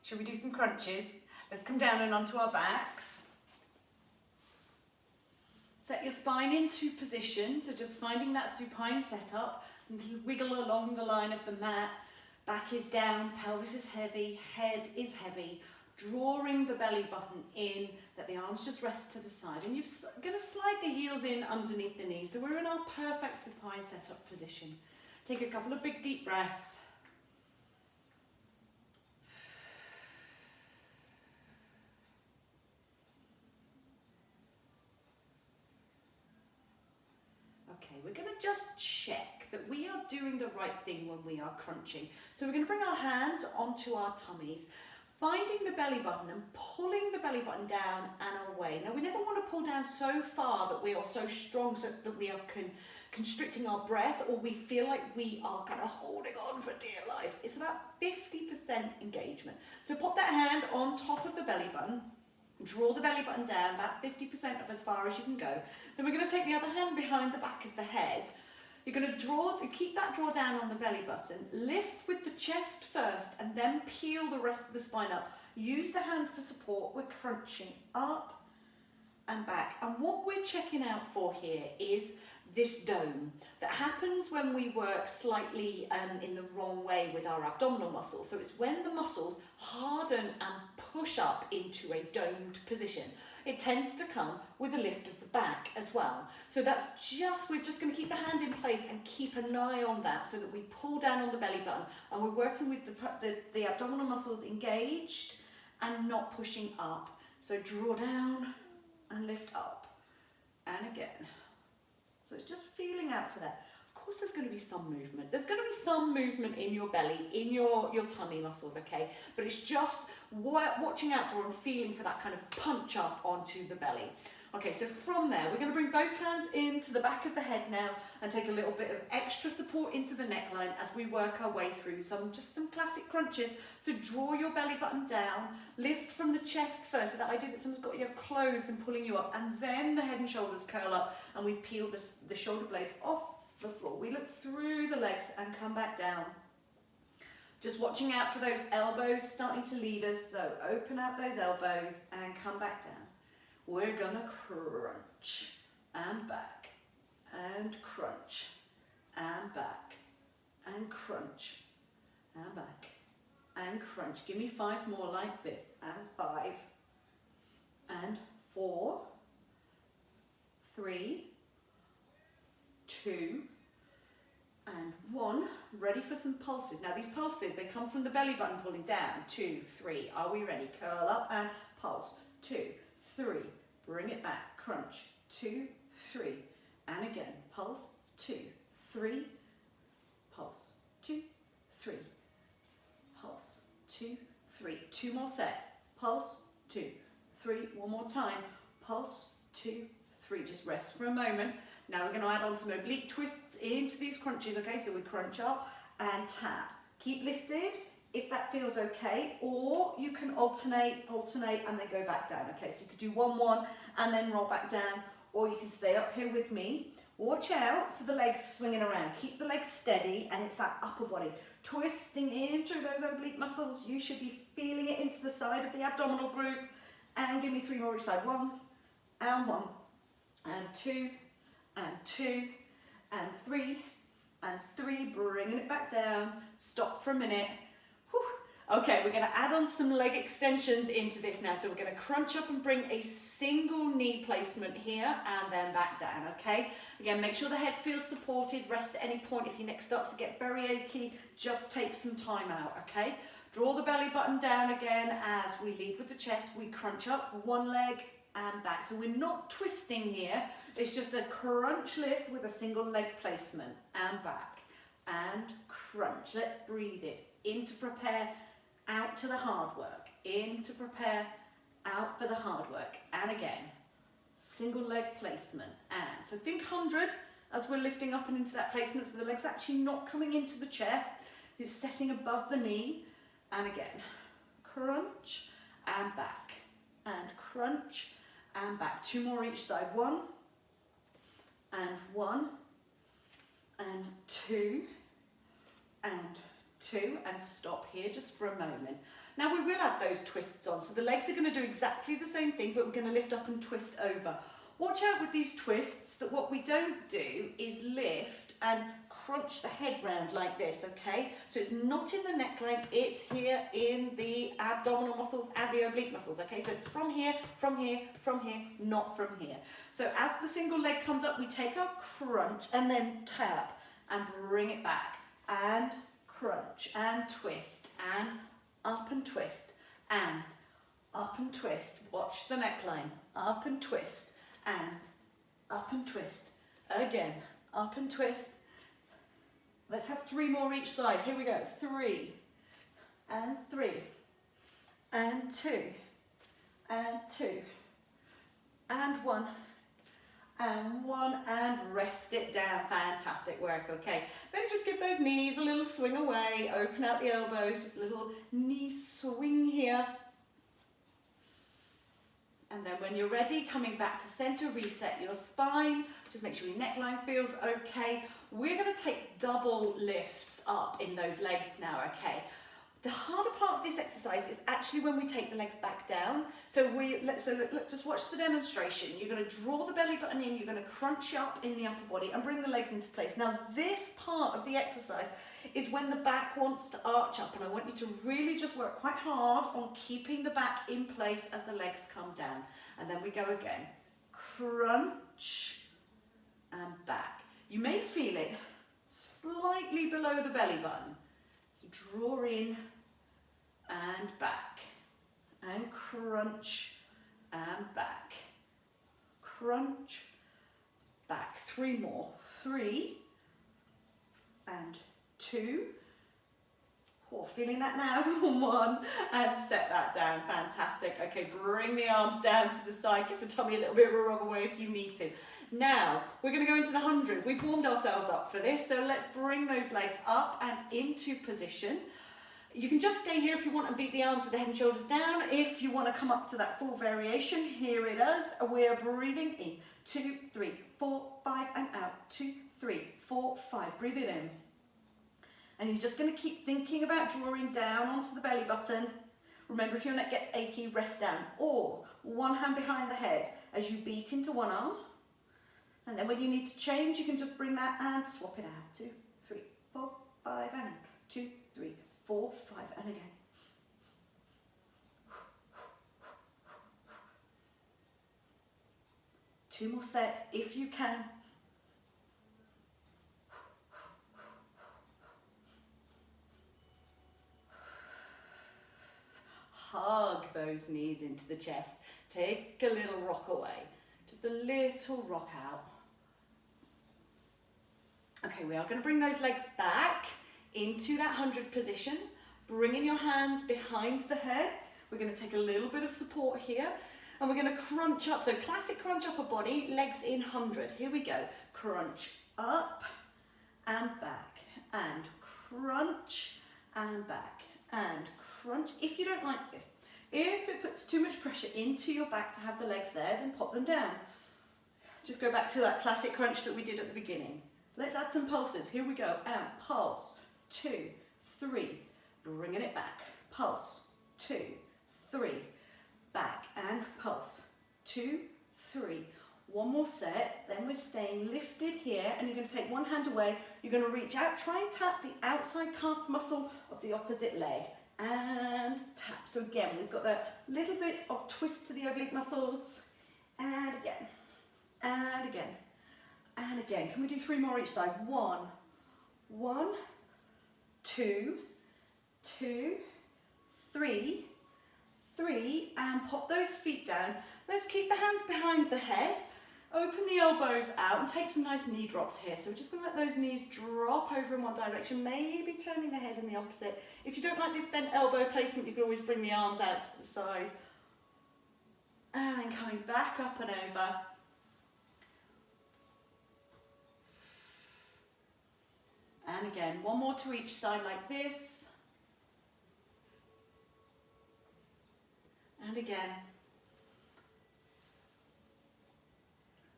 Shall we do some crunches? Let's come down and onto our backs. Set your spine into position, so just finding that supine setup. Wiggle along the line of the mat. Back is down, pelvis is heavy, head is heavy. Drawing the belly button in, let the arms just rest to the side. And you're going to slide the heels in underneath the knees. So we're in our perfect supine setup position. Take a couple of big deep breaths. Okay, we're going to just check that we are doing the right thing when we are crunching. So we're going to bring our hands onto our tummies, finding the belly button and pulling the belly button down and away. Now we never want to pull down so far that we are so strong so that we are constricting our breath, or we feel like we are kind of holding on for dear life. It's about 50% engagement. So pop that hand on top of the belly button. Draw the belly button down about 50% of as far as you can go. Then we're going to take the other hand behind the back of the head. You're going to keep that draw down on the belly button. Lift with the chest first and then peel the rest of the spine up. Use the hand for support. We're crunching up and back. And what we're checking out for here is this dome that happens when we work slightly in the wrong way with our abdominal muscles. So it's when the muscles harden and push up into a domed position. It tends to come with a lift of the back as well. So we're just going to keep the hand in place and keep an eye on that so that we pull down on the belly button and we're working with the abdominal muscles engaged and not pushing up. So draw down and lift up and again. So it's just feeling out for that. Of course there's going to be some movement. There's going to be some movement in your belly, in your tummy muscles, okay? But it's just watching out for and feeling for that kind of punch up onto the belly. Okay, so from there, we're going to bring both hands into the back of the head now and take a little bit of extra support into the neckline as we work our way through some classic crunches. So draw your belly button down, lift from the chest first, so that idea that someone's got your clothes and pulling you up, and then the head and shoulders curl up and we peel the shoulder blades off the floor. We look through the legs and come back down. Just watching out for those elbows starting to lead us, so open out those elbows and come back down. We're gonna crunch and back and crunch and back and crunch and back and crunch. Give me 5 more like this, and 5 and 4, 3, 2 and 1. Ready for some pulses. Now these pulses, they come from the belly button pulling down. 2, 3. Are we ready? Curl up and pulse. 2, 3. Bring it back. Crunch. 2, 3. And again. Pulse. 2, 3. Pulse. 2, 3. Pulse. 2, 3. 2 more sets. Pulse. 2, 3. One more time. Pulse. 2, 3. Just rest for a moment. Now we're going to add on some oblique twists into these crunches, okay? So we crunch up and tap. Keep lifted if that feels okay, or you can alternate and then go back down, okay? So you could do 1, 1 and then roll back down, or you can stay up here with me. Watch out for the legs swinging around. Keep the legs steady, and it's that upper body twisting into those oblique muscles. You should be feeling it into the side of the abdominal group. And give me 3 more each side. 1 and 1 and 2 and 2 and 3 and 3, bringing it back down. Stop for a minute. Whew. Okay, we're going to add on some leg extensions into this now. So we're going to crunch up and bring a single knee placement here and then back down, okay? Again, make sure the head feels supported. Rest at any point. If your neck starts to get very achy, just take some time out, okay? Draw the belly button down again as we lead with the chest. We crunch up one leg and back. So we're not twisting here. It's just a crunch lift with a single leg placement and back and crunch. Let's breathe it in to prepare, out to the hard work, in to prepare, out for the hard work. And again, single leg placement. And so think 100 as we're lifting up and into that placement, so the leg's actually not coming into the chest. It's setting above the knee. And again, crunch and back and crunch and back. 2 more each side. 1 and 1 and 2 and 2, and stop here just for a moment. Now we will add those twists on. So the legs are going to do exactly the same thing, but we're going to lift up and twist over. Watch out with these twists that what we don't do is lift and crunch the head round like this, okay? So it's not in the neckline, it's here in the abdominal muscles and the oblique muscles, okay? So it's from here, from here, from here, not from here. So as the single leg comes up, we take our crunch and then tap and bring it back and crunch and twist and up and twist and up and twist. Watch the neckline, up and twist and up and twist. Again, up and twist. Let's have 3 more each side. Here we go. 3 and 3 and 2 and 2 and 1 and 1 and rest it down. Fantastic work. Okay, maybe just give those knees a little swing away. Open out the elbows, just a little knee swing here. And then when you're ready, coming back to center, reset your spine. Just make sure your neckline feels okay. We're going to take double lifts up in those legs now, okay? The harder part of this exercise is actually when we take the legs back down. So look, just watch the demonstration. You're going to draw the belly button in, you're going to crunch up in the upper body and bring the legs into place. Now this part of the exercise is when the back wants to arch up, and I want you to really just work quite hard on keeping the back in place as the legs come down. And then we go again. Crunch and back. You may feel it slightly below the belly button. So draw in and back and crunch and back. Crunch, back. 3 more. 3 and 2. Oh, feeling that now. 1 and set that down. Fantastic. Okay, bring the arms down to the side. Give the tummy a little bit of a rub away if you need to. Now, we're going to go into the 100. We've warmed ourselves up for this, so let's bring those legs up and into position. You can just stay here if you want and beat the arms with the head and shoulders down. If you want to come up to that full variation, here it is. We're breathing in. 2, 3, 4, 5, and out. 2, 3, 4, 5. Breathe it in. And you're just going to keep thinking about drawing down onto the belly button. Remember, if your neck gets achy, rest down. Or one hand behind the head as you beat into one arm. And then when you need to change, you can just bring that and swap it out. 2, 3, 4, 5, and out. 2, 3, 4, 5, and again. Two more sets if you can. Hug those knees into the chest. Take a little rock away. Just a little rock out. Okay, we are going to bring those legs back into that 100 position. Bringing your hands behind the head. We're going to take a little bit of support here. And we're going to crunch up. So classic crunch upper body, legs in 100. Here we go. Crunch up and back. And crunch and back. And crunch. If you don't like this, if it puts too much pressure into your back to have the legs there, then pop them down. Just go back to that classic crunch that we did at the beginning. Let's add some pulses. Here we go. And pulse. 2, 3. Bringing it back. Pulse. 2, 3. Back and pulse. 2, 3. One more set. Then we're staying lifted here, and you're going to take one hand away. You're going to reach out. Try and tap the outside calf muscle of the opposite leg. And tap. So again, we've got that little bit of twist to the oblique muscles. And again. And again. And again. Can we do 3 more each side? 1, 1, 2, 2, 3, 3, and pop those feet down. Let's keep the hands behind the head. Open the elbows out and take some nice knee drops here. So we're just going to let those knees drop over in one direction, maybe turning the head in the opposite. If you don't like this bent elbow placement, you can always bring the arms out to the side. And then coming back up and over. And again, one more to each side like this. And again.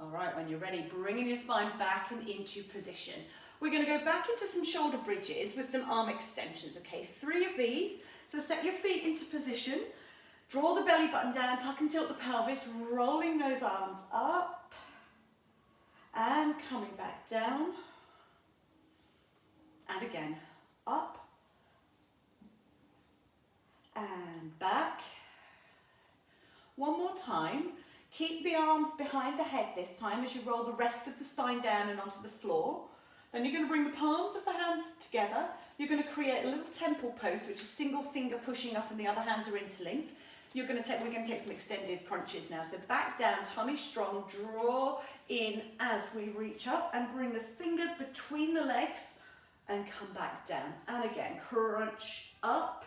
All right, when you're ready, bringing your spine back and into position. We're going to go back into some shoulder bridges with some arm extensions, okay? 3 of these. So set your feet into position, draw the belly button down, tuck and tilt the pelvis, rolling those arms up and coming back down. And again, up and back. One more time. Keep the arms behind the head this time as you roll the rest of the spine down and onto the floor. Then you're going to bring the palms of the hands together. You're going to create a little temple pose, which is single finger pushing up and the other hands are interlinked. We're going to take some extended crunches now. So back down, tummy strong, draw in as we reach up and bring the fingers between the legs and come back down. And again, crunch up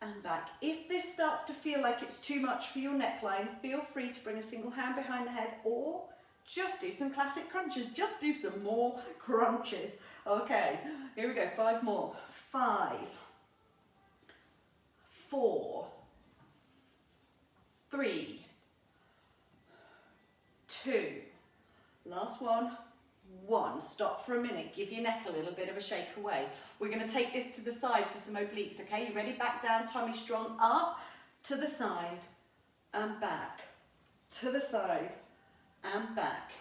and back. If this starts to feel like it's too much for your neckline, feel free to bring a single hand behind the head or just do some classic crunches. Just do some more crunches. Okay, here we go. 5 more. 5, 4, 3, 2, last one, 1. Stop for a minute, give your neck a little bit of a shake away. We're going to take this to the side for some obliques, okay? You ready? Back down, tummy strong, up, to the side, and back, to the side, and back,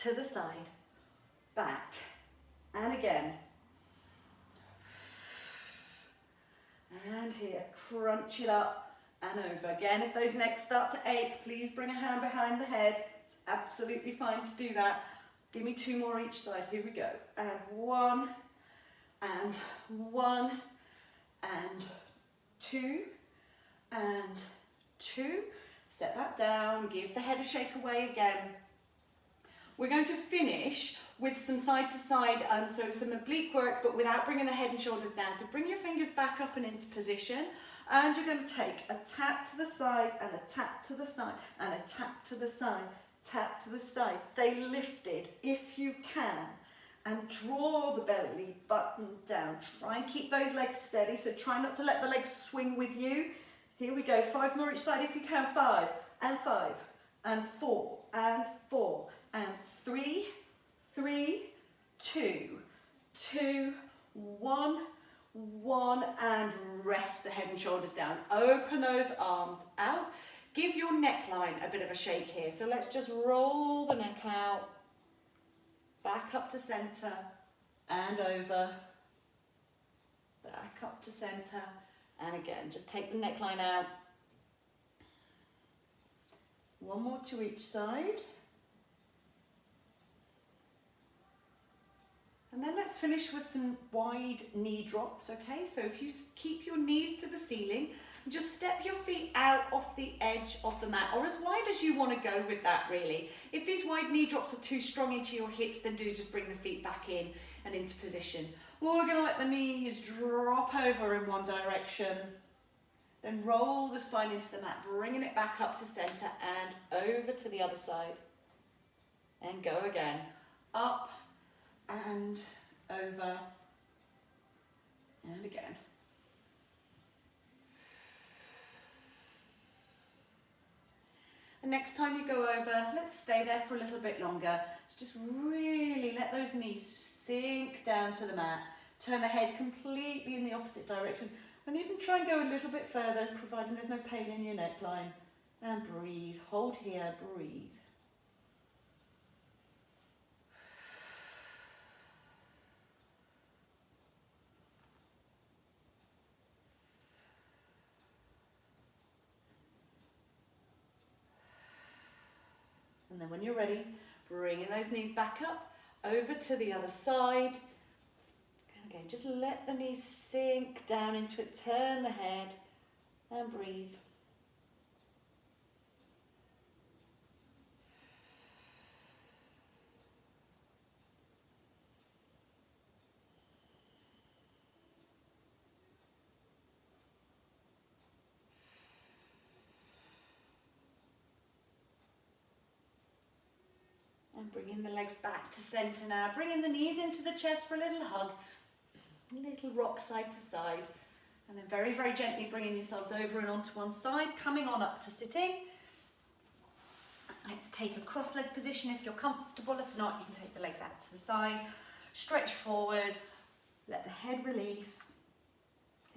to the side, back, and again. And here, crunch it up and over. Again, if those necks start to ache, please bring a hand behind the head. It's absolutely fine to do that. Give me 2 more each side. Here we go. And 1, and 1, and 2, and 2. Set that down. Give the head a shake away again. We're going to finish with some side to side, so some oblique work, but without bringing the head and shoulders down. So bring your fingers back up and into position. And you're going to take a tap to the side and a tap to the side and a tap to the side, tap to the side. Stay lifted if you can and draw the belly button down. Try and keep those legs steady, so try not to let the legs swing with you. Here we go, 5 more each side if you can. 5 and 5 and 4 and 4 and 3, 3, 2, 2, 1, 1, and rest the head and shoulders down. Open those arms out. Give your neckline a bit of a shake here. So let's just roll the neck out, back up to center and over, back up to center, and again, just take the neckline out. 1 more to each side. And then let's finish with some wide knee drops, okay? So if you keep your knees to the ceiling, just step your feet out off the edge of the mat, or as wide as you want to go with that, really. If these wide knee drops are too strong into your hips, then do just bring the feet back in and into position. Well, we're going to let the knees drop over in one direction, then roll the spine into the mat, bringing it back up to center and over to the other side. And go again. Up and over and again. And next time you go over, let's stay there for a little bit longer. Just really let those knees sink down to the mat. Turn the head completely in the opposite direction. And even try and go a little bit further, providing there's no pain in your neckline. And breathe. Hold here, breathe. And then when you're ready, bringing those knees back up, over to the other side. And again, just let the knees sink down into it, turn the head and breathe. And bringing the legs back to center now. Bringing the knees into the chest for a little hug. A little rock side to side. And then very, very gently bringing yourselves over and onto one side. Coming on up to sitting. Let's take a cross-leg position if you're comfortable. If not, you can take the legs out to the side. Stretch forward. Let the head release.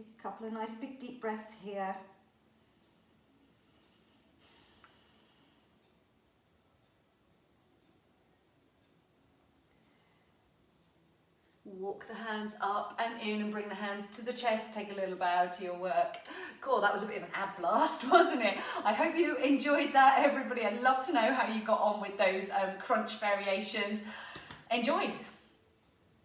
Take a couple of nice big deep breaths here. Walk the hands up and in and bring the hands to the chest. Take a little bow to your work. Cool, that was a bit of an ab blast, wasn't it? I hope you enjoyed that, everybody. I'd love to know how you got on with those crunch variations. Enjoy.